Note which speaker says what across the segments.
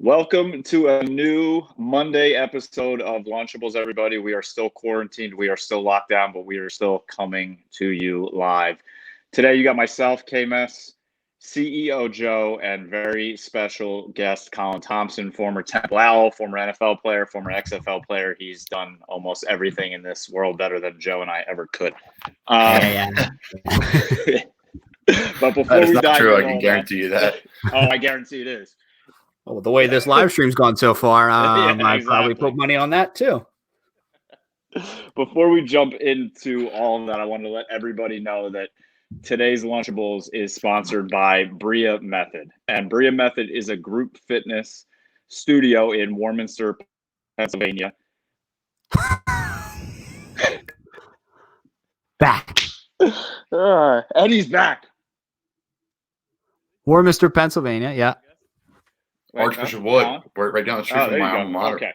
Speaker 1: Welcome to a new Monday episode of Lunchables, everybody. We are still quarantined. We are still locked down, but we are still coming to you live. Today, you got myself, KMS, CEO Joe, and very special guest, Colin Thompson, former Temple Owl, former NFL player, former XFL player. He's done almost everything in this world better than Joe and I ever could.
Speaker 2: Yeah.
Speaker 1: But before we dive
Speaker 3: true. I
Speaker 1: into
Speaker 3: can
Speaker 1: all
Speaker 3: guarantee you that.
Speaker 1: I guarantee it is.
Speaker 2: Well, the way this live stream's gone so far, I'd probably
Speaker 1: exactly.
Speaker 2: put money on that too.
Speaker 1: Before we jump into all of that, I want to let everybody know that today's Lunchables is sponsored by Bria Method. And Bria Method is a group fitness studio in Warminster, Pennsylvania.
Speaker 2: Back.
Speaker 1: Eddie's back.
Speaker 2: Warminster, Pennsylvania, yeah.
Speaker 3: Archbishop Wood. We're right down the street from my alma mater.
Speaker 1: Okay.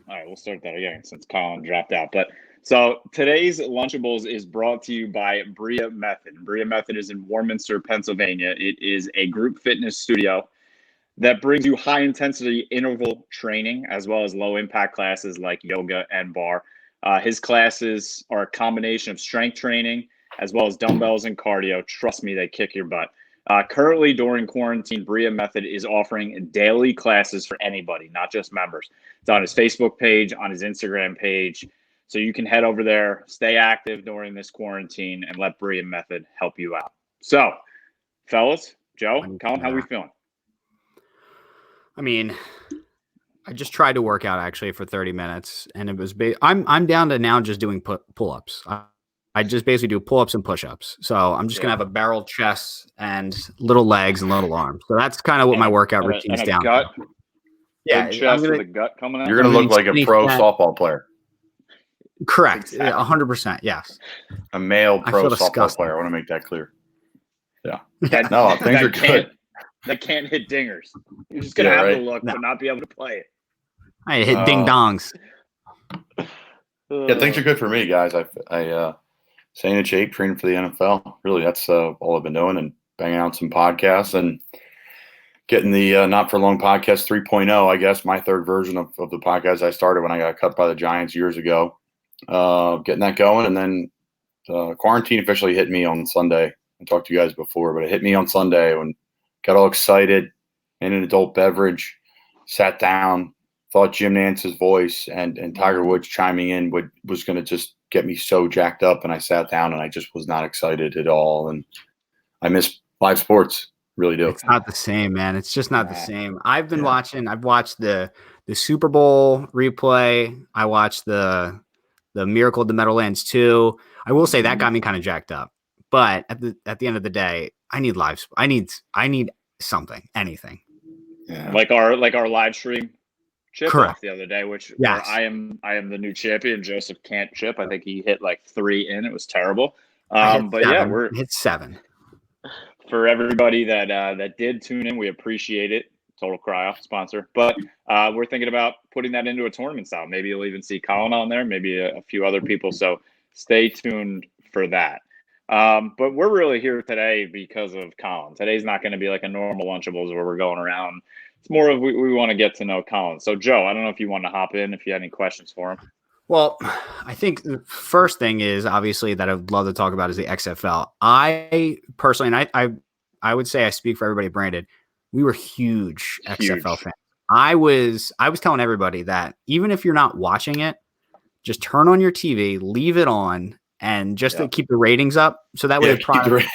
Speaker 1: All right, we'll start that again since Colin dropped out. But so today's Lunchables is brought to you by Bria Method. Bria Method is in Warminster, Pennsylvania. It is a group fitness studio that brings you high-intensity interval training as well as low-impact classes like yoga and bar. His classes are a combination of strength training as well as dumbbells and cardio. Trust me, they kick your butt. Currently, during quarantine, Bria Method is offering daily classes for anybody, not just members. It's on his Facebook page, on his Instagram page. So you can head over there, stay active during this quarantine, and let Bria Method help you out. So, fellas, Joe, Colin, how are we feeling?
Speaker 2: I mean, I just tried to work out actually for 30 minutes, and it was I'm down to now just doing pull-ups. I just basically do pull-ups and push-ups. So I'm just going to have a barrel chest and little legs and little arms. So that's kind of what my workout routine's down.
Speaker 1: Gut.
Speaker 2: Yeah.
Speaker 1: Chest with a gut coming out.
Speaker 3: You're going to look like a pro softball player.
Speaker 2: Correct. 100%. Yes.
Speaker 3: A male pro softball player. I want to make that clear. Yeah. Things are good.
Speaker 1: That can't hit dingers. You're just going to have to look, but not be able to play it.
Speaker 2: I hit ding-dongs.
Speaker 3: Yeah, things are good for me, guys. I staying in shape, training for the NFL. Really, that's all I've been doing, and banging out some podcasts and getting the Not For Long podcast 3.0, I guess, my third version of the podcast I started when I got cut by the Giants years ago. Getting that going, and then quarantine officially hit me on Sunday. I talked to you guys before, but it hit me on Sunday when got all excited, in an adult beverage, sat down, thought Jim Nance's voice and Tiger Woods chiming in was going to just get me so jacked up, and I sat down and I just was not excited at all, and I miss live sports, really do.
Speaker 2: It's not the same, man. It's just not the same. I've watched the Super Bowl replay. I watched the Miracle at the Meadowlands 2. I will say that got me kind of jacked up, but at the end of the day, I need live. I need something, anything.
Speaker 1: Yeah. Like our live stream chip off the other day, which
Speaker 2: yes.
Speaker 1: I am the new champion. Joseph can't chip. I think he hit like 3 in. It was terrible. We're
Speaker 2: hit 7.
Speaker 1: For everybody that did tune in, we appreciate it. Total Cryo sponsor, but we're thinking about putting that into a tournament style. Maybe you'll even see Colin on there, maybe a few other people. So stay tuned for that. But we're really here today because of Colin. Today's not going to be like a normal Lunchables where we're going around. It's more of we want to get to know Colin. So, Joe, I don't know if you want to hop in, if you had any questions for him.
Speaker 2: Well, I think the first thing is obviously that I'd love to talk about is the XFL. I personally, and I would say I speak for everybody branded, we were huge XFL fans. I was telling everybody that even if you're not watching it, just turn on your TV, leave it on, and just to keep the ratings up. So that way the product,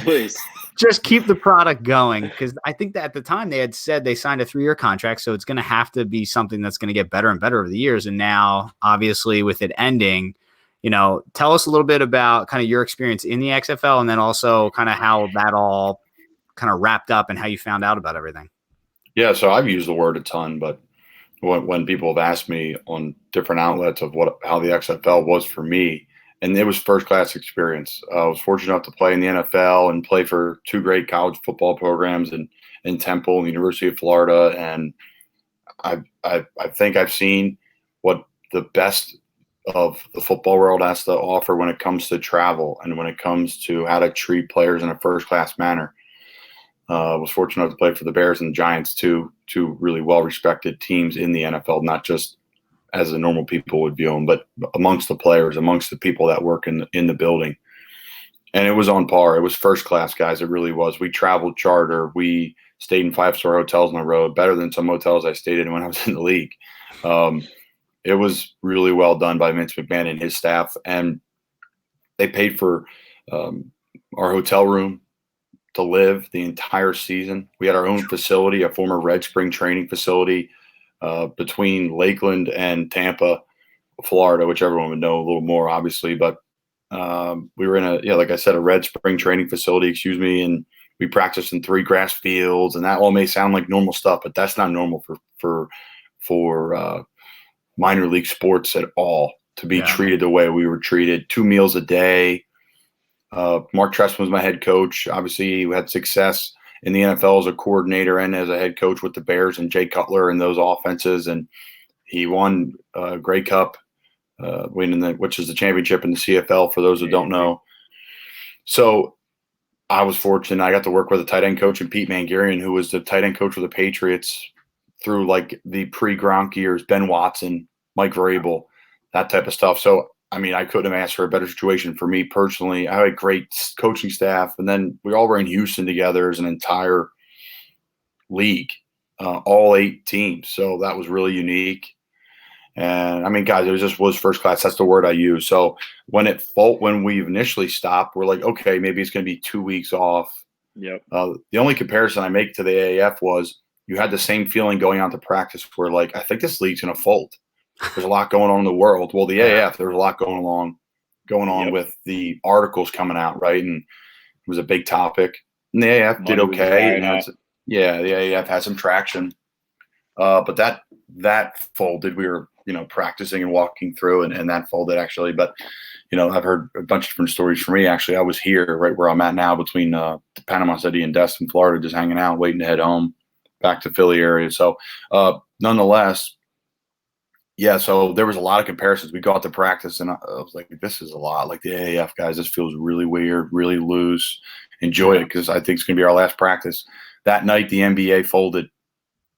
Speaker 1: please.
Speaker 2: Just keep the product going, because I think that at the time they had said they signed a 3-year contract, so it's going to have to be something that's going to get better and better over the years. And now, obviously, with it ending, tell us a little bit about kind of your experience in the XFL, and then also kind of how that all kind of wrapped up and how you found out about everything.
Speaker 3: Yeah, so I've used the word a ton, but when people have asked me on different outlets of how the XFL was for me, and it was first-class experience. I was fortunate enough to play in the NFL and play for 2 great college football programs in Temple and the University of Florida. And I think I've seen what the best of the football world has to offer when it comes to travel and when it comes to how to treat players in a first-class manner. Was fortunate to play for the Bears and the Giants, two really well-respected teams in the NFL, not just as the normal people would view them, but amongst the players, amongst the people that work in the building. And it was on par. It was first class, guys. It really was. We traveled charter. We stayed in 5-star hotels on the road, better than some hotels I stayed in when I was in the league. It was really well done by Vince McMahon and his staff. And they paid for our hotel room to live the entire season. We had our own facility, a former Red Spring training facility between Lakeland and Tampa, Florida, which everyone would know a little more, obviously. But we were in like I said, a Red Spring training facility, and we practiced in 3 grass fields, and that all may sound like normal stuff, but that's not normal for minor league sports at all, to be treated the way we were treated. 2 meals a day. Mark Trestman was my head coach. Obviously, he had success in the NFL as a coordinator and as a head coach with the Bears and Jay Cutler and those offenses, and he won Grey Cup, which is the championship in the CFL for those who don't know. So I was fortunate. I got to work with a tight end coach, and Pete Mangarian, who was the tight end coach for the Patriots through like the pre-Gronk years, Ben Watson, Mike Vrabel, that type of stuff. So, I mean, I couldn't have asked for a better situation for me personally. I had a great coaching staff, and then we all were in Houston together as an entire league, all 8 teams. So that was really unique. And I mean, guys, it was first class. That's the word I use. So when we initially stopped, we're like, okay, maybe it's going to be 2 weeks off.
Speaker 1: Yep.
Speaker 3: The only comparison I make to the AAF was you had the same feeling going out to practice where, like, I think this league's going to fold. There's a lot going on in the world. Well, the AAF, there was a lot going on with the articles coming out, right? And it was a big topic. And the AAF did okay. The AAF had some traction. But that folded. We were, practicing and walking through, and that folded actually. But, I've heard a bunch of different stories from me. Actually, I was here right where I'm at now between Panama City and Destin, Florida, just hanging out, waiting to head home back to Philly area. So nonetheless, so there was a lot of comparisons. We got to practice, and I was like, this is a lot. Like the AAF guys, this feels really weird, really loose. Enjoy it, because I think it's going to be our last practice. That night, the NBA folded.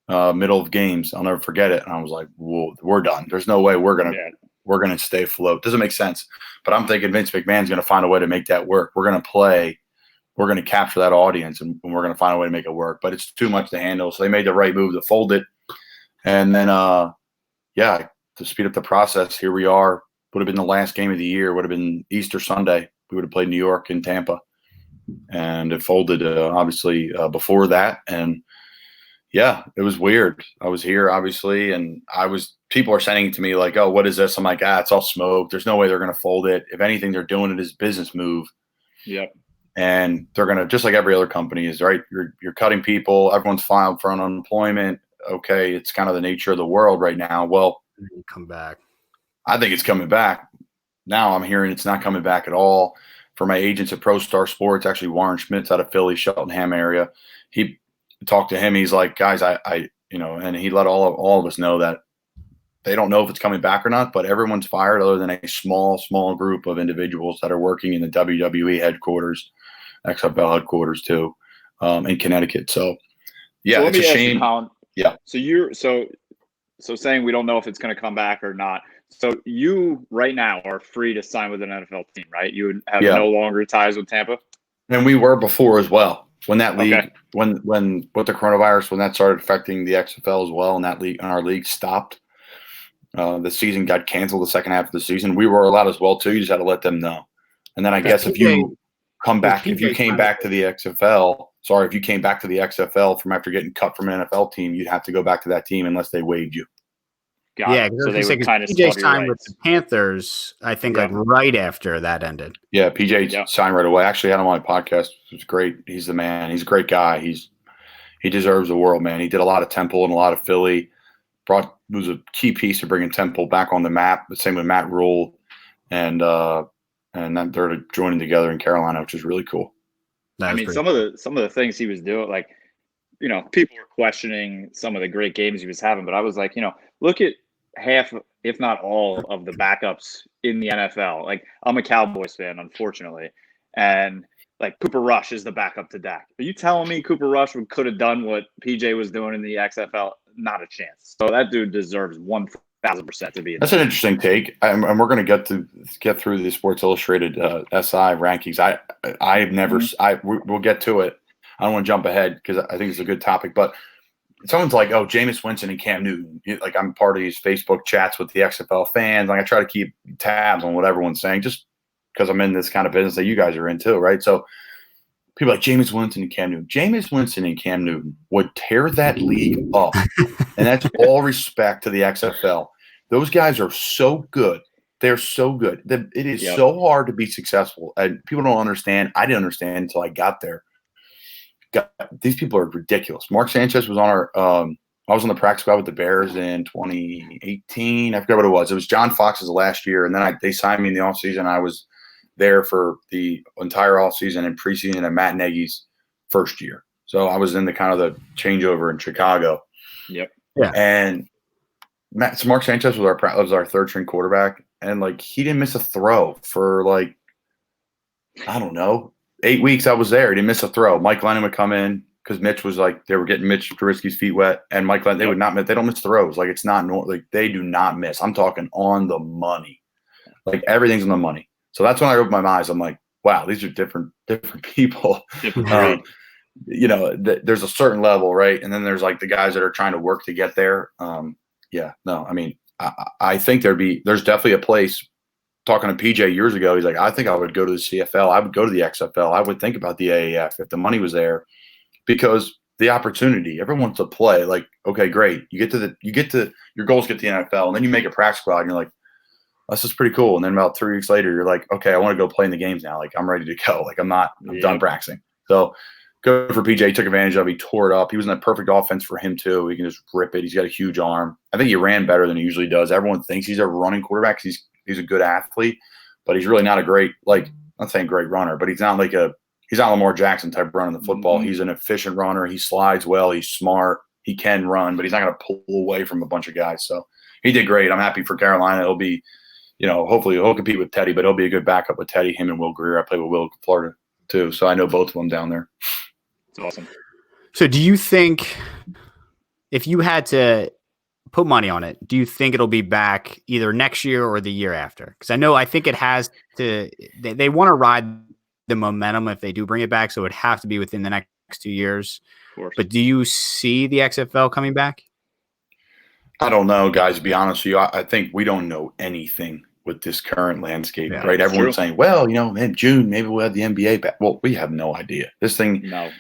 Speaker 3: Middle of games, I'll never forget it. And I was like, "Whoa, we're done. There's no way we're gonna stay afloat." Doesn't make sense, but I'm thinking Vince McMahon's gonna find a way to make that work. We're gonna play, we're gonna capture that audience, and we're gonna find a way to make it work. But it's too much to handle, so they made the right move to fold it. And then, to speed up the process, here we are. Would have been the last game of the year. Would have been Easter Sunday. We would have played New York and Tampa, and it folded obviously before that. And yeah, it was weird. I was here, obviously, and people are sending it to me like, "Oh, what is this?" I'm like, it's all smoke. There's no way they're going to fold it. If anything, they're doing it as a business move.
Speaker 1: Yep.
Speaker 3: And they're going to, just like every other company is, right? You're cutting people. Everyone's filed for unemployment. Okay, it's kind of the nature of the world right now. Well,
Speaker 2: come back.
Speaker 3: I think it's coming back. Now I'm hearing it's not coming back at all. For my agents at Pro Star Sports, actually Warren Schmitz out of Philly, Cheltenham area, he talked to him. He's like, guys, and he let all of us know that they don't know if it's coming back or not, but everyone's fired other than a small group of individuals that are working in the WWE headquarters, XFL headquarters too, in Connecticut. So yeah,
Speaker 1: so
Speaker 3: it's a shame.
Speaker 1: Colin,
Speaker 3: yeah.
Speaker 1: So you're so saying we don't know if it's going to come back or not. So you right now are free to sign with an NFL team, right? You would have no longer ties with Tampa. And
Speaker 3: we were before as well. When that league, when with the coronavirus, when that started affecting the XFL as well, and that league and our league stopped, the season got canceled. The second half of the season, we were allowed as well too. You just had to let them know. And then I guess if you came back to the XFL, if you came back to the XFL from after getting cut from an NFL team, you'd have to go back to that team unless they waived you.
Speaker 1: So they would kind of
Speaker 2: PJ signed with the Panthers, I think, like right after that ended.
Speaker 3: Yeah, PJ signed right away. Actually, had him on my podcast. It was great. He's the man. He's a great guy. He deserves the world, man. He did a lot of Temple and a lot of Philly. Was a key piece of bringing Temple back on the map. The same with Matt Rule, and then they're joining together in Carolina, which is really cool.
Speaker 1: I mean, some of the things he was doing, like, people were questioning some of the great games he was having, but I was like, look at half, if not all, of the backups in the NFL. Like, I'm a Cowboys fan, unfortunately, and like Cooper Rush is the backup to Dak. Are you telling me Cooper Rush could have done what PJ was doing in the XFL? Not a chance. So that dude deserves 1,000% to be in.
Speaker 3: That's an interesting take, and we're going to get through the Sports Illustrated SI rankings. We'll get to it. I don't want to jump ahead because I think it's a good topic, but someone's like, "Oh, Jameis Winston and Cam Newton." Like, I'm part of these Facebook chats with the XFL fans. Like, I try to keep tabs on what everyone's saying, just because I'm in this kind of business that you guys are in too, right? So people like Jameis Winston and Cam Newton. Jameis Winston and Cam Newton would tear that league up, and that's all respect to the XFL. Those guys are so good. They're so good. It is so hard to be successful, and people don't understand. I didn't understand until I got there. These people are ridiculous. Mark Sanchez was on our I was on the practice squad with the Bears in 2018. I forget what it was. It was John Fox's last year, and then they signed me in the offseason. I was there for the entire offseason and preseason at Matt Nagy's first year. So I was in the kind of the changeover in Chicago.
Speaker 1: Yep.
Speaker 3: Yeah. And Mark Sanchez was our third string quarterback, and like he didn't miss a throw for like, I don't know, 8 weeks I was there. He didn't miss a throw. Mike Lennon would come in because Mitch was like, they were getting Mitch Trubisky's feet wet, and Mike Lennon, they would not miss. They don't miss throws. Like, it's not normal. Like, they do not miss. I'm talking on the money. Like, everything's on the money. So that's when I opened my eyes. I'm like, wow, these are different people. Different there's a certain level, right? And then there's like the guys that are trying to work to get there. I think there's definitely a place. Talking to PJ years ago, he's like, I think I would go to the CFL. I would go to the XFL. I would think about the AAF if the money was there, because the opportunity, everyone wants to play. Like, okay, great. You get to your goals, get to the NFL, and then you make a practice squad, and you're like, this is pretty cool. And then about 3 weeks later, you're like, okay, I want to go play in the games now. Like, I'm ready to go. Like, I'm done practicing. So good for PJ. He took advantage of it. He tore it up. He was in a perfect offense for him too. He can just rip it. He's got a huge arm. I think he ran better than he usually does. Everyone thinks he's a running quarterback. He's a good athlete, but he's really not a great, like, I'm not saying great runner, but he's not Lamar Jackson type running the football. Mm-hmm. He's an efficient runner. He slides well. He's smart. He can run, but he's not going to pull away from a bunch of guys. So he did great. I'm happy for Carolina. He'll be, hopefully he'll compete with Teddy, but he'll be a good backup with Teddy, him and Will Greer. I played with Will in Florida too. So I know both of them down there.
Speaker 1: It's awesome.
Speaker 2: So do you think if you had to put money on it, do you think it'll be back either next year or the year after? Because I think it has to. They want to ride the momentum if they do bring it back, so it would have to be within the next 2 years.
Speaker 1: Of course.
Speaker 2: But do you see the XFL coming back?
Speaker 3: I don't know, guys. To be honest with you, I think we don't know anything with this current landscape, right? Everyone's saying, well, in June maybe we'll have the NBA back. Well, we have no idea. This thing,
Speaker 1: no.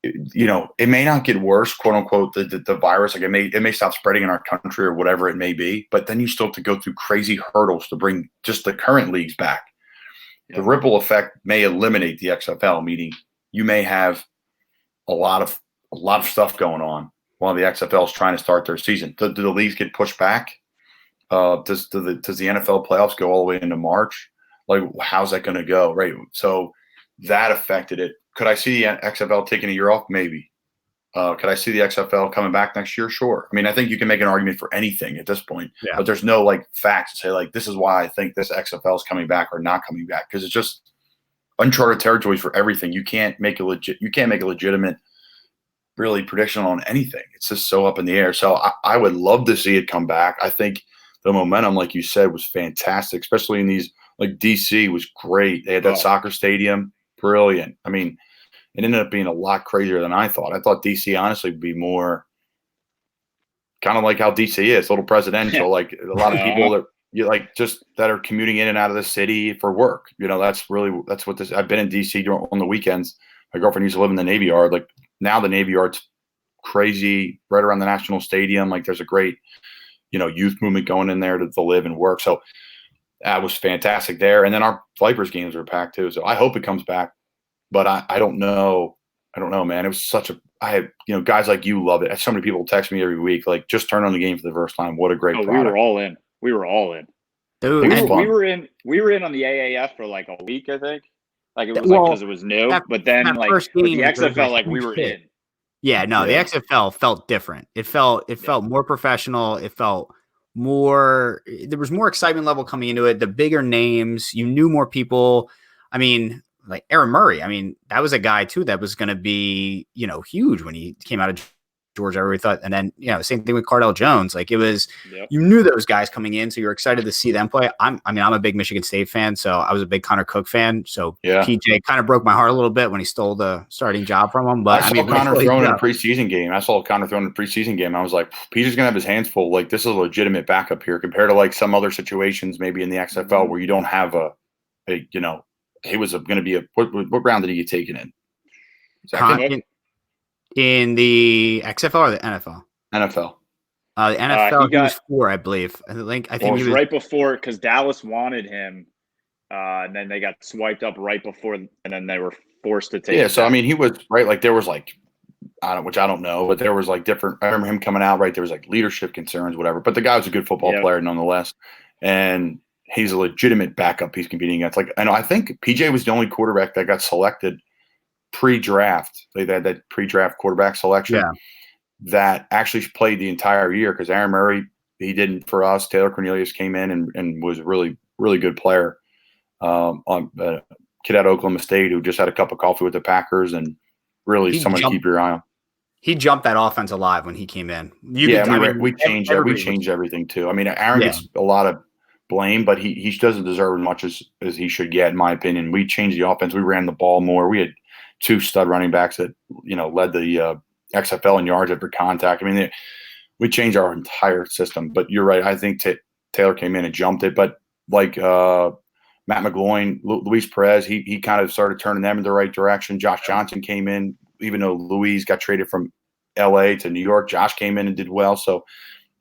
Speaker 3: It may not get worse, quote unquote, the virus. Like it may stop spreading in our country or whatever it may be, but then you still have to go through crazy hurdles to bring just the current leagues back. Yeah. The ripple effect may eliminate the XFL, meaning you may have a lot of stuff going on while the XFL is trying to start their season. Do the leagues get pushed back? Does the NFL playoffs go all the way into March? Like, how's that going to go? Right. So that affected it. Could I see the XFL taking a year off? Maybe. Could I see the XFL coming back next year? Sure. I mean, I think you can make an argument for anything at this point, but there's no like facts to say like, this is why I think this XFL is coming back or not coming back. Cause it's just uncharted territories for everything. You can't make a legitimate really prediction on anything. It's just so up in the air. So I would love to see it come back. I think the momentum, like you said, was fantastic, especially in these, like DC was great. They had that soccer stadium. Brilliant. I mean, it ended up being a lot crazier than I thought. I thought DC honestly would be more kind of like how DC is, a little presidential, like a lot of people that you like just that are commuting in and out of the city for work. That's what this. I've been in DC on the weekends. My girlfriend used to live in the Navy Yard. Like now the Navy Yard's crazy right around the National Stadium. Like there's a great, youth movement going in there to live and work. So that was fantastic there. And then our Vipers games were packed too. So I hope it comes back, but I don't know. I don't know, man. It was guys like you love it. So many people text me every week, like just turn on the game for the first time. What a great product.
Speaker 1: We were all in. Dude, we were in on the AAF for like a week, I think. Like it was because it was new, but then like with the XFL, like we were in.
Speaker 2: Yeah, no, the XFL felt different. It felt more professional. It felt more, there was more excitement level coming into it. The bigger names, you knew more people. I mean, like Aaron Murray. I mean, that was a guy too that was going to be, huge when he came out of Georgia. Everybody thought, and then same thing with Cardell Jones. Like it was, you knew those guys coming in, so you're excited to see them play. I'm a big Michigan State fan, so I was a big Connor Cook fan. So PJ kind of broke my heart a little bit when he stole the starting job from him. But
Speaker 3: I saw Connor throwing in a preseason game. I was like, PJ's gonna have his hands full. Like this is a legitimate backup here compared to like some other situations maybe in the XFL where you don't have he was going to be what round did he get taken in?
Speaker 2: In the XFL or the NFL?
Speaker 3: NFL.
Speaker 2: The NFL, he was 4, I believe. I think
Speaker 1: he was right before because Dallas wanted him, and then they got swiped up right before, and then they were forced to take.
Speaker 3: Yeah, so I mean, he was right. Like there was like, which I don't know, but there was like different. I remember him coming out right. There was like leadership concerns, whatever. But the guy was a good football player nonetheless, and he's a legitimate backup he's competing against. Like I think PJ was the only quarterback that got selected pre-draft. They had that pre-draft quarterback selection that actually played the entire year because Aaron Murray, he didn't for us. Taylor Cornelius came in and was a really, really good player. On a kid out of Oklahoma State who just had a cup of coffee with the Packers and really someone to keep your eye on.
Speaker 2: He jumped that offense alive when he came in.
Speaker 3: We changed everything too. I mean, Aaron gets a lot of blame, but he doesn't deserve as much as he should get, in my opinion. We changed the offense. We ran the ball more. We had 2 stud running backs that led the XFL in yards after contact. I mean, we changed our entire system. But you're right. I think Taylor came in and jumped it. But like Matt McGloin, Luis Perez, he kind of started turning them in the right direction. Josh Johnson came in, even though Luis got traded from L.A. to New York. Josh came in and did well. So.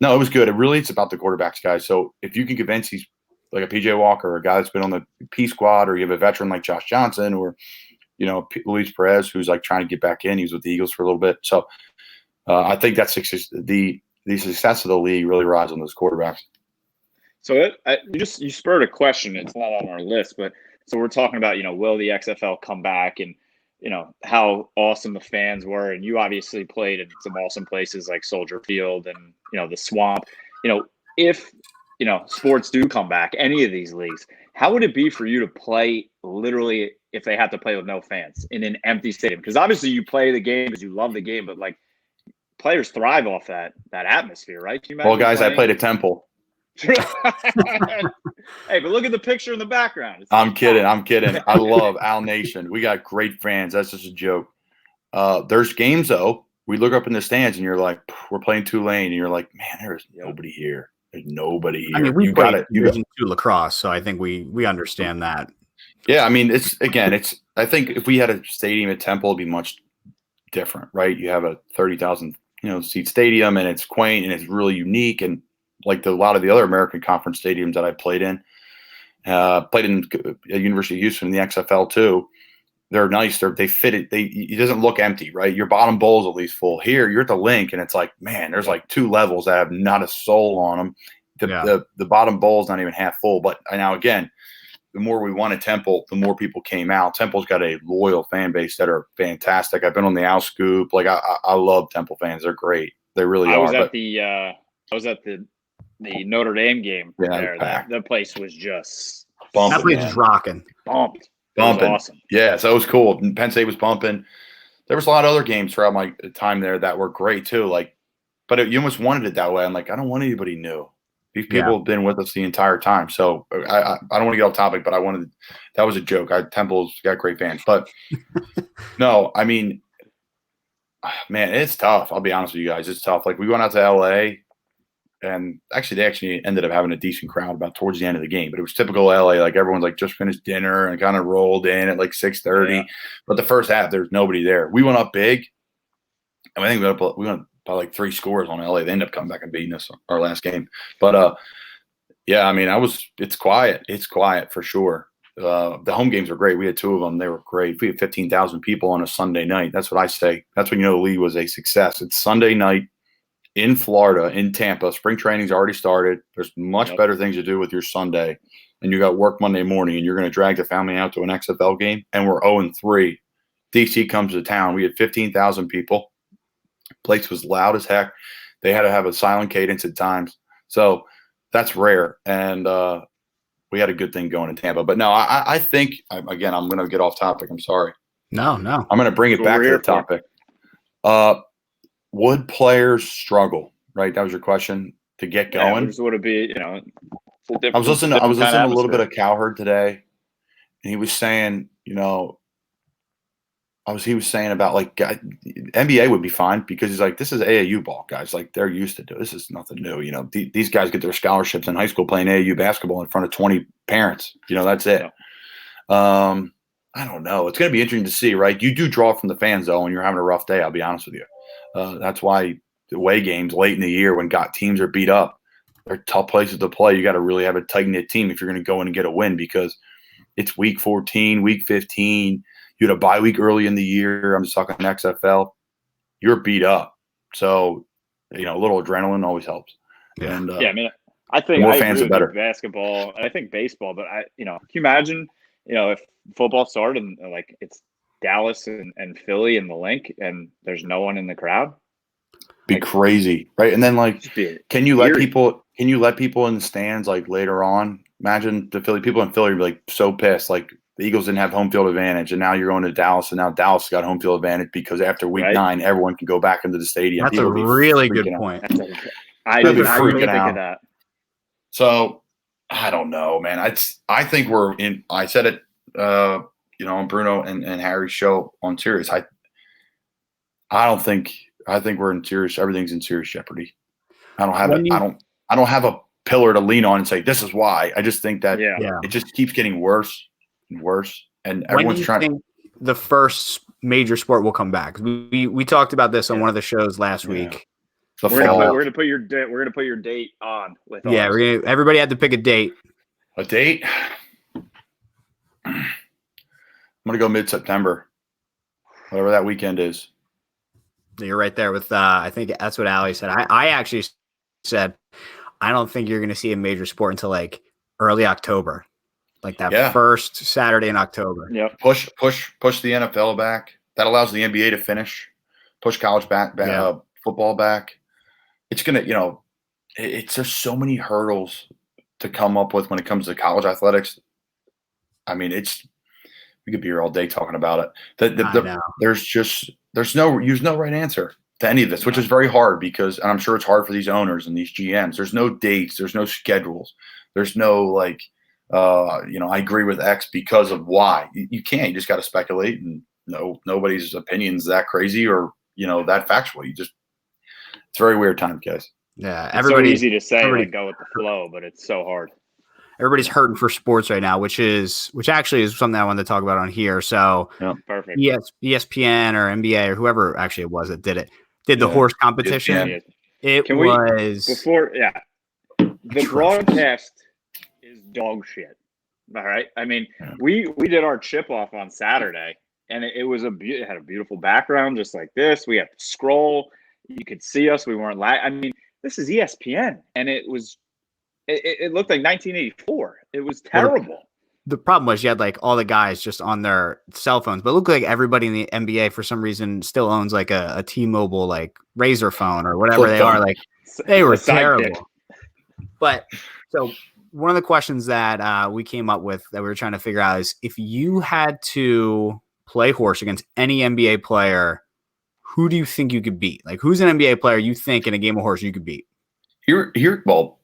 Speaker 3: No, it was good. It's about the quarterbacks, guys. So if you can convince these, like a PJ Walker, a guy that's been on the P squad, or you have a veteran like Josh Johnson, or Luis Perez, who's like trying to get back in. He was with the Eagles for a little bit. So I think that's the success of the league really rides on those quarterbacks.
Speaker 1: So you spurred a question. It's not on our list, but so we're talking about will the XFL come back and how awesome the fans were. And you obviously played in some awesome places like Soldier Field and, the Swamp. If, sports do come back, any of these leagues, how would it be for you to play literally if they had to play with no fans in an empty stadium? Because obviously you play the game because you love the game, but like players thrive off that atmosphere, right?
Speaker 3: Well, guys, I played at Temple.
Speaker 1: Hey, but look at the picture in the background.
Speaker 3: I'm kidding. I love Al Nation. We got great fans. That's just a joke. There's games though. We look up in the stands and you're like, we're playing Tulane, and you're like, man, there's nobody here. There's nobody here.
Speaker 2: I mean, we played Division II lacrosse, so I think we understand that.
Speaker 3: Yeah, I mean, I think if we had a stadium at Temple, it'd be much different, right? You have a 30,000 seat stadium, and it's quaint and it's really unique, and like a lot of the other American Conference stadiums that I played in University of Houston in the XFL too. They're nice. They fit it. It doesn't look empty, right? Your bottom bowl is at least full. Here, you're at the link, and it's like, man, there's like 2 levels that have not a soul on them. The bottom bowl is not even half full. But now again, the more we wanted Temple, the more people came out. Temple's got a loyal fan base that are fantastic. I've been on the Owl Scoop. Like I love Temple fans. They're great. They really are.
Speaker 1: I was at the Notre Dame game there. The place was just
Speaker 3: bumping.
Speaker 2: That place was rocking.
Speaker 1: Bumping.
Speaker 3: Awesome. Yeah, so it was cool. Penn State was bumping. There was a lot of other games throughout my time there that were great too. Like, but you almost wanted it that way. I'm like, I don't want anybody new. These people have been with us the entire time. So I don't want to get off topic, but that was a joke. Temple's got great fans, but no, I mean, man, it's tough. I'll be honest with you guys. It's tough. Like we went out to LA. And they actually ended up having a decent crowd about towards the end of the game. But it was typical LA. Like everyone's like just finished dinner and kind of rolled in at like 6:30. Yeah. But the first half, there's nobody there. We went up big. And I think we went by like 3 scores on LA. They ended up coming back and beating us our last game. But yeah, I mean, it's quiet. It's quiet for sure. The home games were great. We had 2 of them. They were great. We had 15,000 people on a Sunday night. That's what I say. That's when the league was a success. It's Sunday night. In Florida, in Tampa, spring training's already started. There's much better things to do with your Sunday, and you got work Monday morning, and you're going to drag the family out to an XFL game, and we're 0-3. DC comes to town. We had 15,000 people. Place was loud as heck. They had to have a silent cadence at times. So that's rare. And we had a good thing going in Tampa. But no, I think again, I'm going to get off topic. I'm sorry.
Speaker 2: No.
Speaker 3: I'm going to bring it back to the topic. Would players struggle? Right, that was your question to get going.
Speaker 1: Just would it be?
Speaker 3: I was listening to a little bit of Cowherd today, and he was saying, he was saying about like NBA would be fine because he's like, this is AAU ball, guys. Like they're used to do this. Is nothing new. These guys get their scholarships in high school playing AAU basketball in front of 20 parents. That's it. Yeah. I don't know. It's going to be interesting to see, right? You do draw from the fans though, when you're having a rough day. I'll be honest with you. That's why the away games late in the year when teams are beat up, they're tough places to play. You got to really have a tight knit team if you're going to go in and get a win because it's week 14, week 15. You had a bye week early in the year. I'm just talking XFL. You're beat up. So, a little adrenaline always helps.
Speaker 2: Yeah.
Speaker 3: And,
Speaker 1: I mean, I think
Speaker 3: more
Speaker 1: I
Speaker 3: fans
Speaker 1: agree
Speaker 3: are better.
Speaker 1: with basketball. I think baseball, but can you imagine, if football started and like it's Dallas and Philly in the link and there's no one in the crowd?
Speaker 3: Be crazy, right? And then can you let people in the stands like later on? Imagine the people in Philly would be like so pissed, like the Eagles didn't have home field advantage, and now you're going to Dallas, and now Dallas got home field advantage because after week 9, everyone can go back into the stadium.
Speaker 2: That's a really good point.
Speaker 1: I didn't think of that.
Speaker 3: So I don't know, man. I think we're in. I said it, on Bruno and Harry's show on Sirius. I think we're in serious. Everything's in serious jeopardy. I don't have I don't have a pillar to lean on and say this is why. I just think that it just keeps getting worse and worse, and everyone's trying.
Speaker 2: Think the first major sport will come back. We talked about this on one of the shows last week.
Speaker 1: We're gonna put your date on.
Speaker 2: Everybody had to pick a date.
Speaker 3: A date. I'm gonna go mid-September, whatever that weekend is.
Speaker 2: You're right there with I think that's what Allie said. I actually said I don't think you're going to see a major sport until like early October, like that first Saturday in October.
Speaker 3: Yeah, push the NFL back. That allows the NBA to finish. Push college football back. It's gonna, there's so many hurdles to come up with when it comes to college athletics. I mean, we could be here all day talking about it. There's no right answer to any of this, which is very hard because, and I'm sure it's hard for these owners and these GMs. There's no dates. There's no schedules. There's no I agree with X because of Y. You can't. You just got to speculate, and nobody's opinion's that crazy or that factual. It's very weird time, guys.
Speaker 2: Yeah,
Speaker 1: it's so easy to say go with the flow, but it's so hard.
Speaker 2: Everybody's hurting for sports right now, which actually is something I wanted to talk about on here. So,
Speaker 1: perfect.
Speaker 2: ESPN or NBA or whoever actually it was that did the horse competition.
Speaker 1: The broadcast is dog shit. All right. I mean, we did our chip off on Saturday, and it had a beautiful background, just like this. We had to scroll. You could see us. We weren't I mean, this is ESPN, and it looked like 1984. It was terrible.
Speaker 2: The problem was you had like all the guys just on their cell phones, but it looked like everybody in the NBA for some reason still owns like a T-Mobile like Razor phone or whatever they are. Like they were terrible. But so one of the questions that we came up with that we were trying to figure out is if you had to play horse against any NBA player, who do you think you could beat? Like who's an NBA player you think in a game of horse you could beat?
Speaker 3: Well,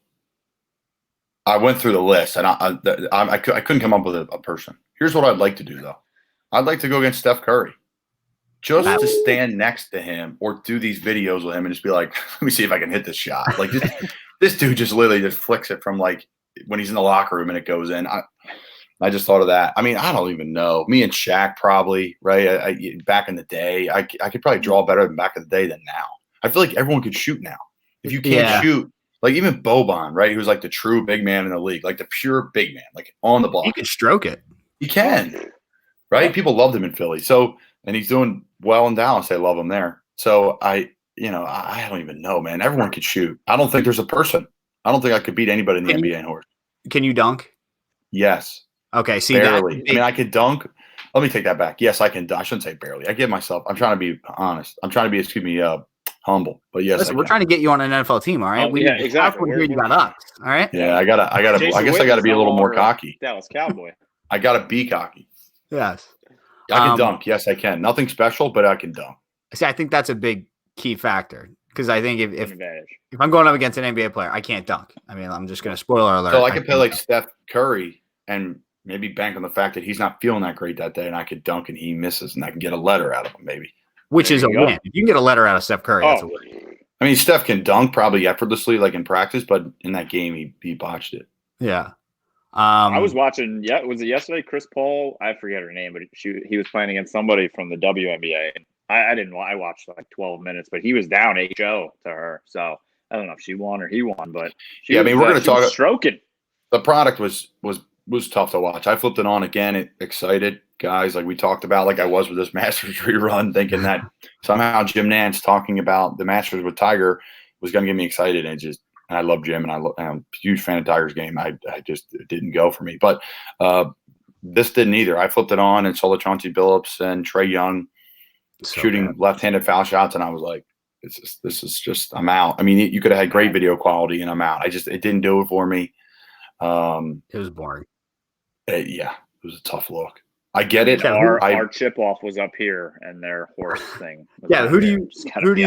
Speaker 3: I went through the list, and I couldn't come up with a person. Here's what I'd like to do, though. I'd like to go against Steph Curry. Just to stand next to him or do these videos with him and just be like, let me see if I can hit this shot. Like, this dude just literally just flicks it from, like, when he's in the locker room and it goes in. I just thought of that. I mean, I don't even know. Me and Shaq probably, right? Back in the day, I could probably draw better than back in the day than now. I feel like everyone could shoot now. If you can't shoot, like even Boban, right? He was like the true big man in the league, like the pure big man, like on the block.
Speaker 2: He can stroke it.
Speaker 3: He can, right? People loved him in Philly. So, and he's doing well in Dallas. They love him there. So I don't even know, man. Everyone could shoot. I don't think there's a person. I don't think I could beat anybody in the NBA in horse.
Speaker 2: Can you dunk?
Speaker 3: Yes.
Speaker 2: Okay. See,
Speaker 3: barely. I mean, I could dunk. Let me take that back. Yes, I can. I shouldn't say barely. I'm trying to be honest. I'm trying to be, humble. But yes,
Speaker 2: listen, we're trying to get you on an NFL team, all right?
Speaker 1: Oh, yeah, exactly.
Speaker 2: Here you got us, all right?
Speaker 3: Yeah, I guess I got to be a little more cocky.
Speaker 1: Dallas Cowboy.
Speaker 3: I got to be cocky.
Speaker 2: Yes.
Speaker 3: I can dunk. Yes, I can. Nothing special, but I can dunk.
Speaker 2: See, I think that's a big key factor because I think if
Speaker 1: If
Speaker 2: I'm going up against an NBA player, I can't dunk. I mean, I'm just going to spoiler alert.
Speaker 3: So I could play like Steph Curry and maybe bank on the fact that he's not feeling that great that day, and I could dunk and he misses, and I can get a letter out of him maybe.
Speaker 2: Which is a win. If you can get a letter out of Steph Curry, that's a win.
Speaker 3: I mean, Steph can dunk probably effortlessly, like in practice, but in that game, he botched it.
Speaker 2: Yeah.
Speaker 1: I was watching. Yeah, was it yesterday? Chris Paul, I forget her name, but he was playing against somebody from the WNBA. I didn't. I watched like 12 minutes, but he was down 8-0 to her. So I don't know if she won or he won, but
Speaker 3: I mean, we're going to talk.
Speaker 1: Stroking.
Speaker 3: The product was tough to watch. I flipped it on again. Excited guys, like we talked about, like I was with this Masters rerun, thinking that somehow Jim Nantz talking about the Masters with Tiger was going to get me excited, and I love Jim, and I'm a huge fan of Tiger's game. I just it didn't go for me, but this didn't either. I flipped it on and saw the Chauncey Billups and Trae Young shooting left-handed foul shots, and I was like, this is just I'm out. I mean, you could have had great video quality, and I'm out. It didn't do it for me.
Speaker 2: It was boring.
Speaker 3: It was a tough look. I get it.
Speaker 1: Our chip off was up here, and their horse thing.
Speaker 2: Yeah, who do you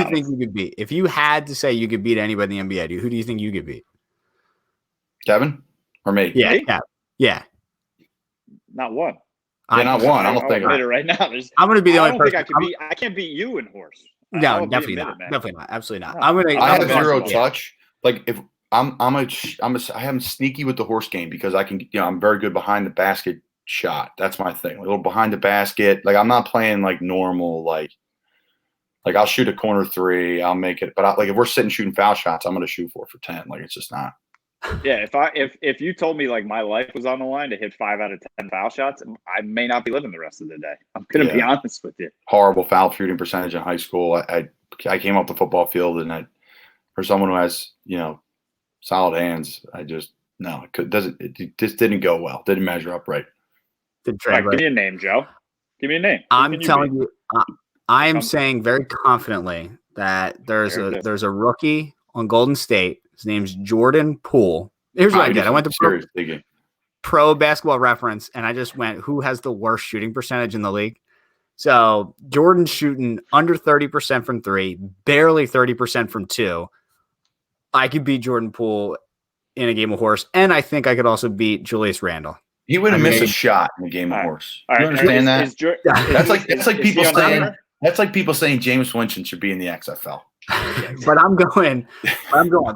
Speaker 2: think you could beat? If you had to say you could beat anybody in the NBA, who do you think you could beat?
Speaker 3: Kevin or me?
Speaker 2: Yeah.
Speaker 1: Not one.
Speaker 3: Not one. I don't think
Speaker 1: it right now.
Speaker 2: I'm going to be the only person.
Speaker 1: I can't beat you in horse.
Speaker 2: No, definitely not. Definitely not. Absolutely not.
Speaker 1: No.
Speaker 3: I have zero touch. Like if I am sneaky with the horse game because I can. I'm very good behind the basket shot. That's my thing. A little behind the basket. Like I'm not playing like normal. Like I'll shoot a corner three. I'll make it. But if we're sitting shooting foul shots, I'm going to shoot 4 for 10. Like it's just not.
Speaker 1: Yeah, if you told me like my life was on the line to hit 5 out of 10 foul shots, I may not be living the rest of the day. I'm gonna be honest with you.
Speaker 3: Horrible foul shooting percentage in high school. I came off the football field and for someone who has solid hands, it just didn't go well. Didn't measure up right.
Speaker 1: Give me a name, Joe. Give me a name.
Speaker 2: I'm telling you, I am saying very confidently that there's a rookie on Golden State. His name's Jordan Poole. Here's what I did. I went to Pro Basketball Reference, and I just went, who has the worst shooting percentage in the league? So Jordan's shooting under 30% from 3, barely 30% from 2. I could beat Jordan Poole in a game of horse, and I think I could also beat Julius Randle.
Speaker 3: He wouldn't miss a shot in a game of horse. You understand that? That's like people saying James Winston should be in the XFL.
Speaker 2: But I'm going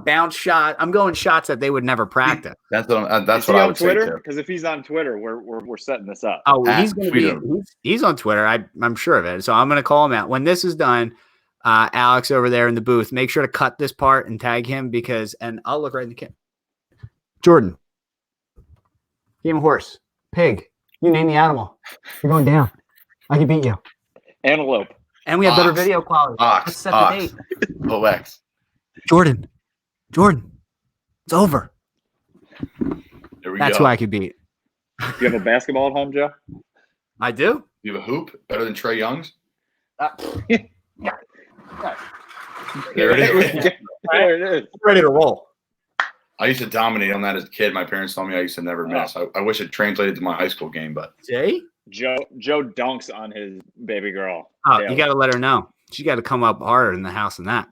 Speaker 2: bounce shot. I'm going shots that they would never practice.
Speaker 3: That's what I would say too.
Speaker 1: Because if he's on Twitter, we're setting this up.
Speaker 2: Oh, he's on Twitter. I'm sure of it. So I'm going to call him out when this is done. Alex over there in the booth, make sure to cut this part and tag him and I'll look right in the camera. Jordan, game of horse, pig. You name the animal. You're going down. I can beat you.
Speaker 1: Antelope.
Speaker 2: And we have better video quality. Let's set the date.
Speaker 3: OX.
Speaker 2: Jordan, it's over.
Speaker 3: There we
Speaker 2: That's
Speaker 3: go.
Speaker 2: who I could beat.
Speaker 1: You have a basketball at home, Joe?
Speaker 2: I do.
Speaker 3: You have a hoop better than Trae Young's? There it is.
Speaker 1: There it is.
Speaker 2: Ready to roll.
Speaker 3: I used to dominate on that as a kid. My parents told me I used to never miss. I wish it translated to my high school game, but
Speaker 2: Jay?
Speaker 1: Joe dunks on his baby girl.
Speaker 2: Oh, you got to let her know. She got to come up harder in the house than that.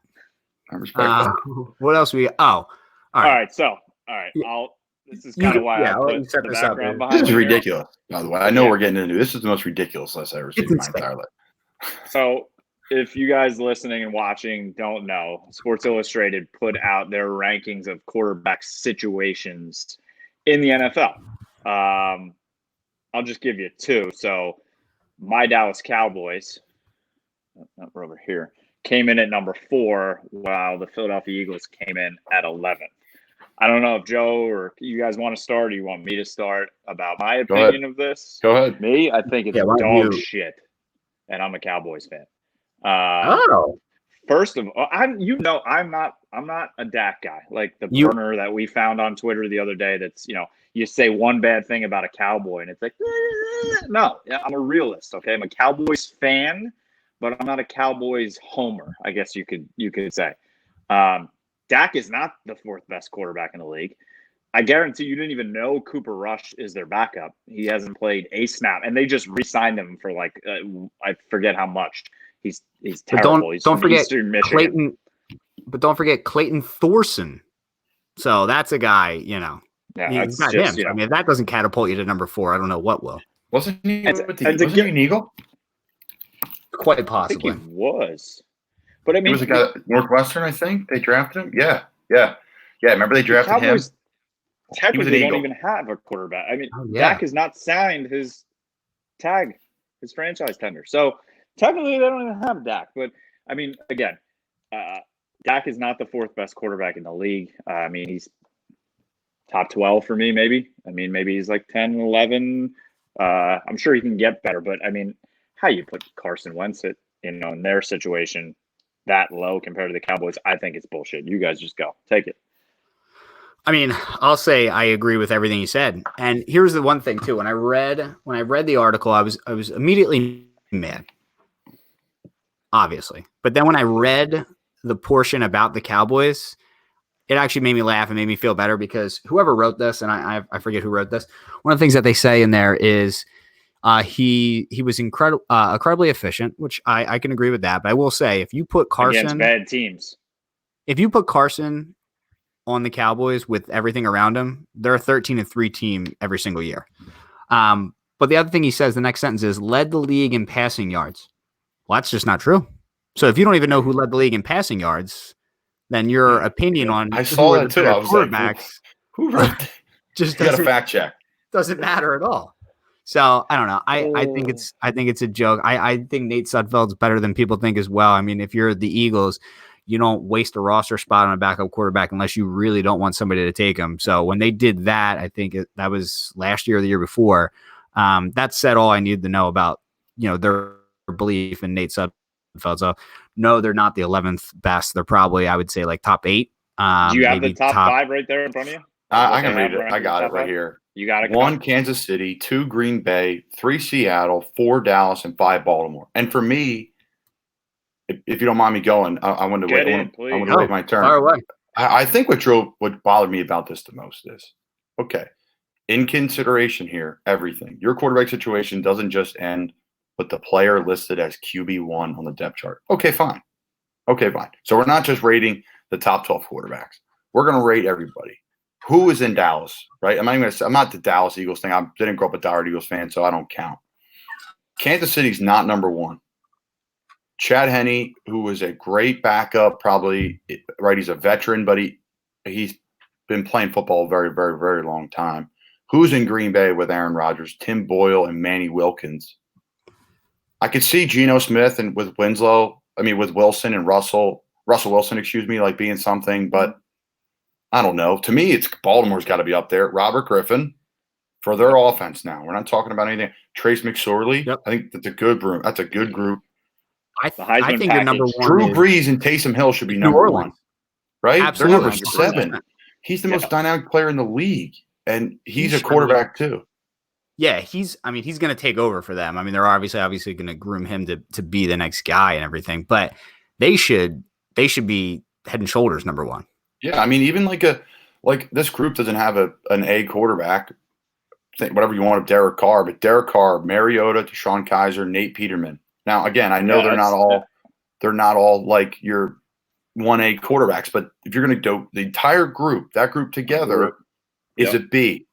Speaker 3: I respect that.
Speaker 2: What else we? All right.
Speaker 1: This is kind of why I put the background behind.
Speaker 3: This is ridiculous. By the way, I know we're getting into. This is the most ridiculous list I've ever seen in my entire life.
Speaker 1: So, if you guys listening and watching don't know, Sports Illustrated put out their rankings of quarterback situations in the NFL. I'll just give you 2. So, my Dallas Cowboys, we're over here, came in at number 4, while the Philadelphia Eagles came in at 11. I don't know if Joe or you guys want to start, or you want me to start about my opinion of this.
Speaker 3: Go ahead.
Speaker 1: Me, I think it's dog shit, and I'm a Cowboys fan. First of all, I'm not a Dak guy. Like the burner that we found on Twitter the other day. That's you say one bad thing about a Cowboy, and it's like no. I'm a realist. Okay, I'm a Cowboys fan, but I'm not a Cowboys homer, I guess you could say. Dak is not the fourth best quarterback in the league. I guarantee you didn't even know Cooper Rush is their backup. He hasn't played a snap, and they just re-signed him for like I forget how much. He's terrible. He's
Speaker 2: don't
Speaker 1: from
Speaker 2: forget
Speaker 1: Eastern Michigan.
Speaker 2: Clayton. But don't forget Clayton Thorson. So that's a guy,
Speaker 1: Yeah,
Speaker 2: he's
Speaker 1: that's
Speaker 2: got
Speaker 1: just,
Speaker 2: him. So, I mean, if that doesn't catapult you to number 4, I don't know what will.
Speaker 3: Wasn't he
Speaker 1: and
Speaker 3: wasn't he an Eagle?
Speaker 2: Quite
Speaker 1: I think
Speaker 2: possibly.
Speaker 1: he was. But I mean,
Speaker 3: He was a guy at Northwestern, I think. They drafted him. Yeah. Remember they drafted him?
Speaker 1: Cowboys technically don't
Speaker 3: Eagle.
Speaker 1: even have a quarterback. I mean,
Speaker 2: Oh, yeah.
Speaker 1: Dak has not signed his tag, his franchise tender. So technically, they don't even have Dak. But I mean, again, Dak is not the fourth best quarterback in the league. I mean, he's top 12 for me, maybe. I mean, maybe he's like 10, 11. I'm sure he can get better. But I mean, how you put Carson Wentz in their situation that low compared to the Cowboys, I think it's bullshit. You guys just go. Take it.
Speaker 2: I mean, I'll say I agree with everything you said. And here's the one thing too. When I read the article, I was immediately mad. Obviously. But then when I read the portion about the Cowboys, it actually made me laugh and made me feel better, because whoever wrote this, and I forget who wrote this, one of the things that they say in there is he was incredibly efficient, which I can agree with that. But I will say, if you put Carson
Speaker 1: against bad teams,
Speaker 2: on the Cowboys with everything around him, they're a 13-3 team every single year. But the other thing he says, the next sentence is led the league in passing yards. Well, that's just not true. So if you don't even know who led the league in passing yards, then your opinion on
Speaker 3: I saw that too. I was
Speaker 2: quarterbacks
Speaker 3: like, who wrote that?
Speaker 2: just
Speaker 3: You got to fact check.
Speaker 2: doesn't matter at all. So I don't know. I think it's a joke. I think Nate Sudfeld's better than people think as well. I mean, if you're the Eagles, you don't waste a roster spot on a backup quarterback unless you really don't want somebody to take him. So when they did that, I think that was last year or the year before. That said all I needed to know about, their belief in Nate Sudfeld. So no, they're not the 11th best. They're probably, I would say, like top 8.
Speaker 1: Do you have the top 5 right there in front of you?
Speaker 3: I can read it. I got it right here.
Speaker 1: You got it.
Speaker 3: 1 Kansas City, 2 Green Bay, 3 Seattle, 4 Dallas, and 5 Baltimore. And for me, if you don't mind me going, I want to wait my turn.
Speaker 2: Far away.
Speaker 3: I think what bothered me about this the most is, okay, in consideration here, everything. Your quarterback situation doesn't just end with the player listed as QB1 on the depth chart. Okay, fine. So we're not just rating the top 12 quarterbacks. We're going to rate everybody. Who is in Dallas, right? I'm not the Dallas Eagles thing. I didn't grow up a diehard Eagles fan, so I don't count. Kansas City's not number 1. Chad Henne, who was a great backup, probably, right? He's a veteran, but he's been playing football a very, very, very long time. Who's in Green Bay with Aaron Rodgers? Tim Boyle and Manny Wilkins. I could see Geno Smith and with Wilson and Russell Wilson, like being something, but I don't know. To me, it's Baltimore's got to be up there. Robert Griffin for their offense now. We're not talking about anything. Trace McSorley. Yep. I think that's a good group. That's a good group.
Speaker 2: I think the number 1
Speaker 3: Drew Brees and Taysom Hill should be number 1, right?
Speaker 2: Absolutely.
Speaker 3: They're number 7. He's the most dynamic player in the league, and he's a quarterback too.
Speaker 2: Yeah, he's going to take over for them. I mean, they're obviously going to groom him to be the next guy and everything, but they should be head and shoulders number 1.
Speaker 3: Yeah, I mean, even like this group doesn't have an A quarterback. Think whatever you want of Derek Carr, but Derek Carr, Mariota, DeShone Kizer, Nate Peterman. Now, again, I know they're not all like your 1A quarterbacks, but if you're going to do the entire group, that group together is a B,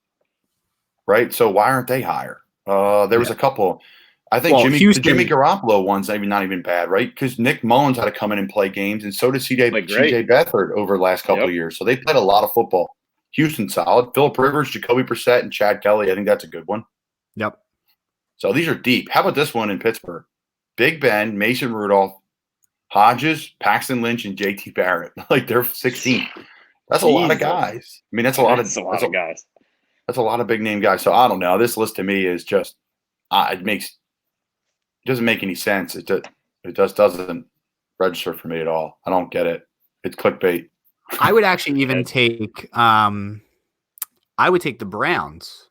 Speaker 3: right? So why aren't they higher? There was a couple. I think Jimmy Garoppolo one's not even bad, right? Because Nick Mullins had to come in and play games, and so did C.J. Beathard over the last couple of years. So they played a lot of football. Houston solid. Phillip Rivers, Jacoby Brissett, and Chad Kelly. I think that's a good one.
Speaker 2: Yep.
Speaker 3: So these are deep. How about this one in Pittsburgh? Big Ben, Mason Rudolph, Hodges, Paxton Lynch, and J.T. Barrett. Like they're 16. That's a lot of guys. I mean, that's a lot of guys. That's a lot of big name guys. So I don't know. This list to me is just it doesn't make any sense. It just doesn't register for me at all. I don't get it. It's clickbait.
Speaker 2: I would actually even take the Browns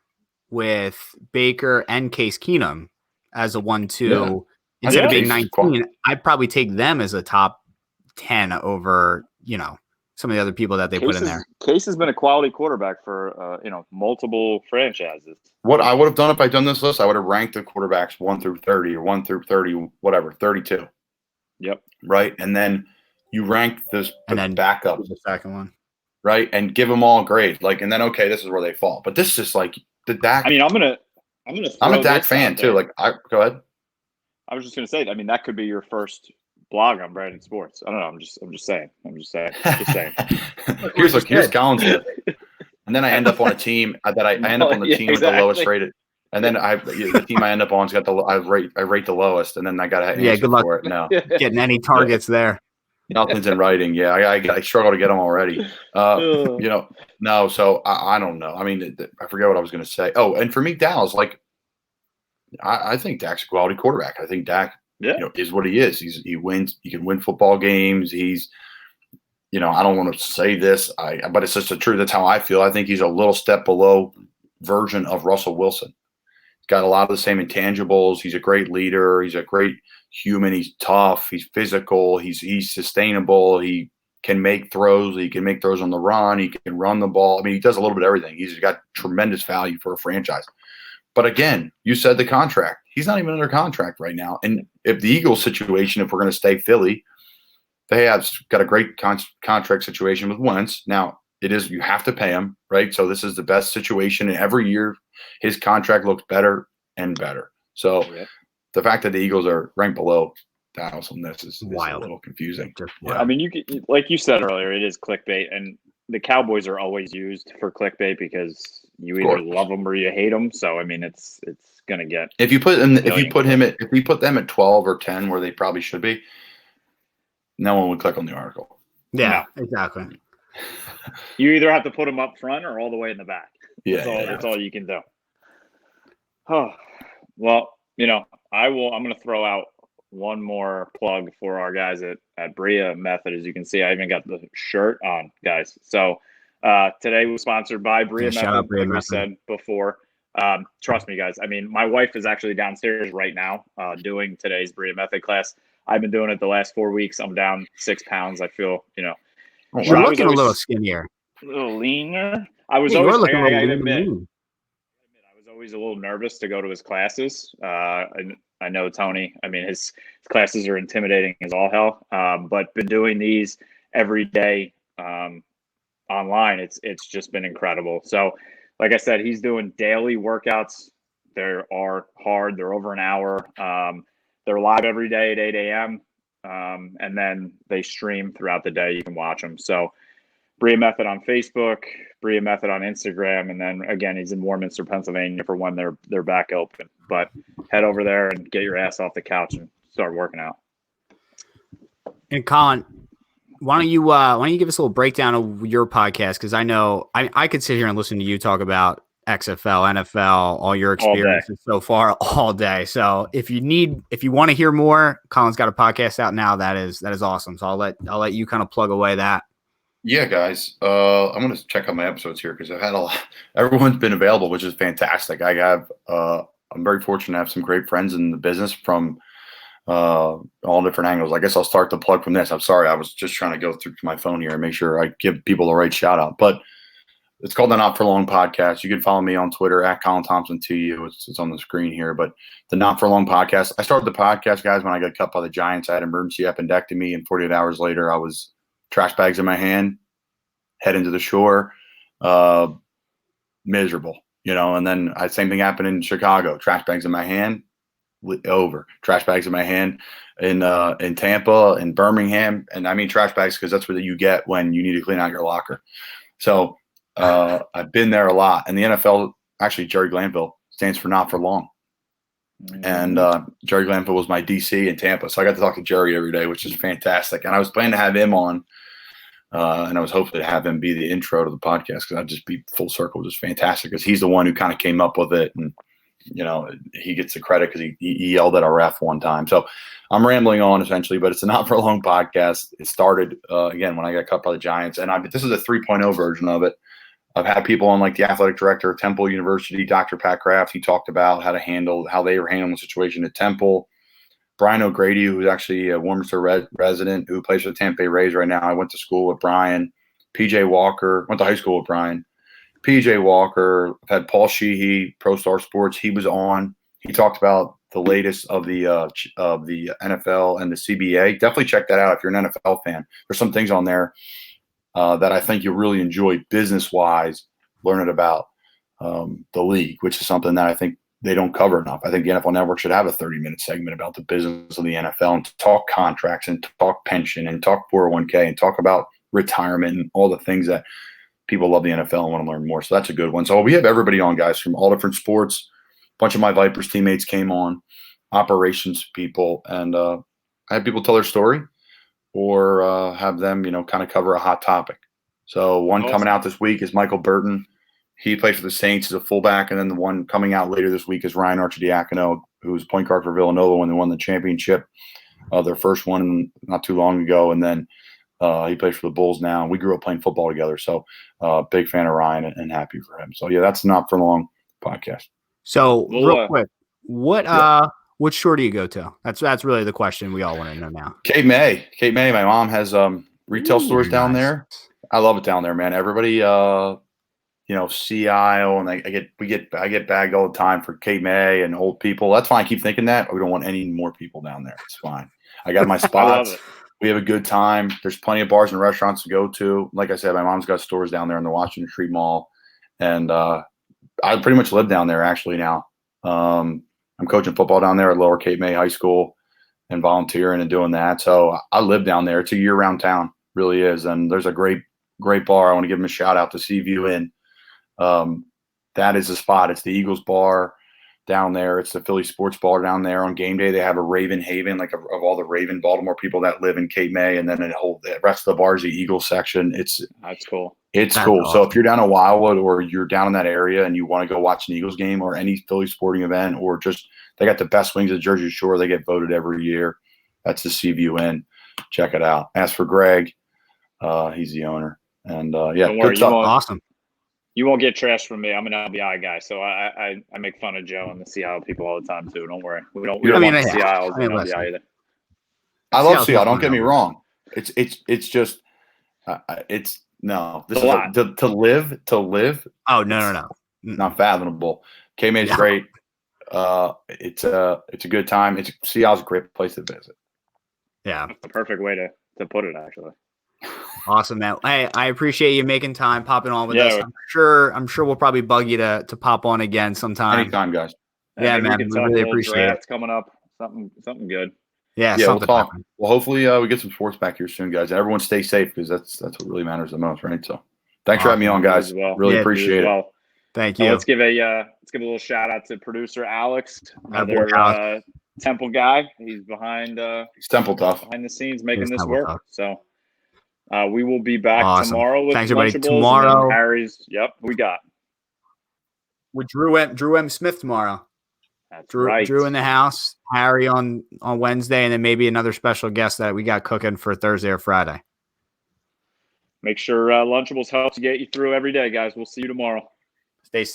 Speaker 2: with Baker and Case Keenum as a 1-2 instead of being
Speaker 3: Case
Speaker 2: 19, I'd probably take them as a top 10 over, some of the other people that they put in there.
Speaker 1: Case has been a quality quarterback for multiple franchises.
Speaker 3: What I would have done if I'd done this list, I would have ranked the quarterbacks 1 through 30 or 1 through 30, whatever, 32.
Speaker 1: Yep.
Speaker 3: Right, and then you rank the backups,
Speaker 2: the second one,
Speaker 3: right, and give them all grades. Like, and then this is where they fall. But this is like the Dak.
Speaker 1: I mean, I'm a
Speaker 3: Dak fan too. Like, go ahead.
Speaker 1: I was just gonna say. I mean, that could be your first blog on Brandon Sports. I don't know. I'm just saying.
Speaker 3: Here's Colin's list. And then I end up on a team with the lowest rated. And then the team I end up on's got I rate the lowest, and then I got to answer
Speaker 2: good luck
Speaker 3: for it. No,
Speaker 2: getting any targets there.
Speaker 3: Nothing's in writing. Yeah, I struggle to get them already. No. So I don't know. I mean, I forget what I was going to say. Oh, and for me, Dallas, like, I think Dak's a quality quarterback. I think Dak, is what he is. He wins. He can win football games. He's, I don't want to say this, but it's just the truth. That's how I feel. I think he's a little step below version of Russell Wilson. He's got a lot of the same intangibles. He's a great leader. He's a great human. He's tough. He's physical. He's sustainable. He can make throws. He can make throws on the run. He can run the ball. I mean, he does a little bit of everything. He's got tremendous value for a franchise. But again, you said the contract. He's not even under contract right now. And if the Eagles situation, if we're going to stay Philly, they have got a great contract situation with Wentz. Now, you have to pay him, right? So this is the best situation. And every year, his contract looks better and better. So the fact that the Eagles are ranked below Dallas on this is a little confusing.
Speaker 1: I mean, like you said earlier, it is clickbait, and the Cowboys are always used for clickbait because you either love them or you hate them. So I mean, it's gonna get. If you put
Speaker 3: them at 12 or 10, where they probably should be, no one would click on the article.
Speaker 2: Yeah, exactly.
Speaker 1: You either have to put them up front or all the way in the back.
Speaker 3: Yeah,
Speaker 1: that's all you can do. Oh, well, I'm going to throw out one more plug for our guys at Bria Method. As you can see, I even got the shirt on, guys. So today was sponsored by Bria Method, like we said before. Trust me, guys. I mean, my wife is actually downstairs right now doing today's Bria Method class. I've been doing it the last 4 weeks. I'm down 6 pounds. I feel,
Speaker 2: You're looking a little skinnier.
Speaker 1: A little leaner. I was always looking I was always a little nervous to go to his classes. I know Tony. I mean, his classes are intimidating as all hell. But been doing these every day online. It's just been incredible. So, like I said, he's doing daily workouts. They are hard. They're over an hour. They're live every day at 8 a.m. And then they stream throughout the day. You can watch them. So Bria Method on Facebook, Bria Method on Instagram, and then again, he's in Warminster, Pennsylvania for when they're back open. But head over there and get your ass off the couch and start working out.
Speaker 2: And Colin, why don't you give us a little breakdown of your podcast? Because I know I could sit here and listen to you talk about XFL, NFL, all your experiences so far all day. So if you want to hear more, Colin's got a podcast out now. That is awesome. So I'll let you kind of plug away that.
Speaker 3: Yeah, guys. I'm going to check out my episodes here because I've had everyone's been available, which is fantastic. I'm very fortunate to have some great friends in the business from all different angles. I guess I'll start the plug from this. I'm sorry. I was just trying to go through my phone here and make sure I give people the right shout out, but it's called the Not For Long podcast. You can follow me on Twitter at Colin Thompson TU. It's on the screen here, but the Not For Long podcast. I started the podcast, guys, when I got cut by the Giants. I had emergency appendectomy, and 48 hours later, I was trash bags in my hand, head into the shore, miserable, and then same thing happened in Chicago. Trash bags in my hand, over. Trash bags in my hand in Tampa and Birmingham. And I mean trash bags because that's what you get when you need to clean out your locker. So I've been there a lot. And the NFL, actually, Jerry Glanville stands for Not For Long. And Jerry Glanville was my DC in Tampa. So I got to talk to Jerry every day, which is fantastic. And I was planning to have him on. And I was hoping to have him be the intro to the podcast because I'd just be full circle, just fantastic because he's the one who kind of came up with it. And, he gets the credit because he yelled at our ref one time. So I'm rambling on essentially, but it's a Not For Long podcast. It started, again, when I got cut by the Giants. And this is a 3.0 version of it. I've had people on like the athletic director of Temple University, Dr. Pat Kraft. He talked about how they were handling the situation at Temple. Brian O'Grady, who's actually a Warminster resident who plays for the Tampa Bay Rays right now. I went to school with Brian. PJ Walker, went to high school with Brian. PJ Walker, I've had Paul Sheehy, Pro Star Sports. He was on. He talked about the latest of the NFL and the CBA. Definitely check that out if you're an NFL fan. There's some things on there that I think you'll really enjoy business-wise, learning about the league, which is something that I think they don't cover enough. I think the NFL Network should have a 30-minute segment about the business of the NFL and talk contracts and talk pension and talk 401k and talk about retirement and all the things that people love the NFL and want to learn more. So that's a good one. So we have everybody on, guys, from all different sports. A bunch of my Vipers teammates came on, operations people, and I had people tell their story or have them, kind of cover a hot topic. So one coming out this week is Michael Burton. He plays for the Saints as a fullback, and then the one coming out later this week is Ryan Arcidiacono, who's point guard for Villanova when they won the championship, their first one not too long ago, and then he plays for the Bulls now. We grew up playing football together, so big fan of Ryan and happy for him. So, yeah, that's Not For Long podcast.
Speaker 2: So, real quick, what store do you go to? That's really the question we all want to know now.
Speaker 3: Cape May. My mom has retail stores down there. I love it down there, man. Everybody sea aisle, and I get bagged all the time for Cape May and old people. That's fine. I keep thinking that. We don't want any more people down there. It's fine. I got my spots. We have a good time. There's plenty of bars and restaurants to go to. Like I said, my mom's got stores down there in the Washington Street Mall, and I pretty much live down there actually now. I'm coaching football down there at Lower Cape May High School and volunteering and doing that. So I live down there. It's a year-round town, really is. And there's a great bar. I want to give them a shout out to Seaview Inn. That is the spot. It's the Eagles bar down there. It's the Philly Sports Bar down there. On game day, they have a Raven Haven, of all the Raven Baltimore people that live in Cape May, and then the rest of the bar is the Eagles section.
Speaker 1: That's cool.
Speaker 3: It's cool. Awesome. So if you're down in Wildwood or you're down in that area and you want to go watch an Eagles game or any Philly sporting event, or just they got the best wings at Jersey Shore, they get voted every year. That's the Seaview Inn. Check it out. Ask for Greg. He's the owner. And yeah,
Speaker 1: don't worry,
Speaker 3: good stuff.
Speaker 2: Awesome.
Speaker 1: You won't get trashed from me. I'm an LBI guy, so I make fun of Joe and the Sea Isle people all the time too. Don't worry. We don't want the Sea Isles and LBI either.
Speaker 3: I love Sea Isle. Don't get me wrong. It's just no. This is to live.
Speaker 2: Oh no.
Speaker 3: Not fathomable. K-May is great. It's a good time. Sea Isle's a great place to visit.
Speaker 2: Yeah,
Speaker 1: that's the perfect way to put it, actually.
Speaker 2: Awesome, man. Hey, I appreciate you making time, popping on with us. I'm sure we'll probably bug you to pop on again sometime.
Speaker 3: Anytime, guys.
Speaker 2: Yeah, man. We really appreciate it.
Speaker 1: Coming up, something good.
Speaker 2: Yeah,
Speaker 3: we'll talk. Well, hopefully we get some sports back here soon, guys. Everyone stay safe because that's what really matters the most, right? So, thanks for having me on, guys. Really appreciate it.
Speaker 1: Well.
Speaker 2: Thank you.
Speaker 1: Let's give a little shout out to producer Alex, another Temple guy. He's behind.
Speaker 3: He's Temple tough
Speaker 1: behind the scenes making this work. Tough. So we will be back tomorrow with
Speaker 2: Thanks, everybody.
Speaker 1: Lunchables.
Speaker 2: Tomorrow,
Speaker 1: Harry's. Yep, we got
Speaker 2: with Drew M. Smith tomorrow.
Speaker 1: That's
Speaker 2: Drew,
Speaker 1: right.
Speaker 2: Drew in the house. Harry on Wednesday, and then maybe another special guest that we got cooking for Thursday or Friday.
Speaker 1: Make sure Lunchables helps get you through every day, guys. We'll see you tomorrow.
Speaker 2: Stay safe.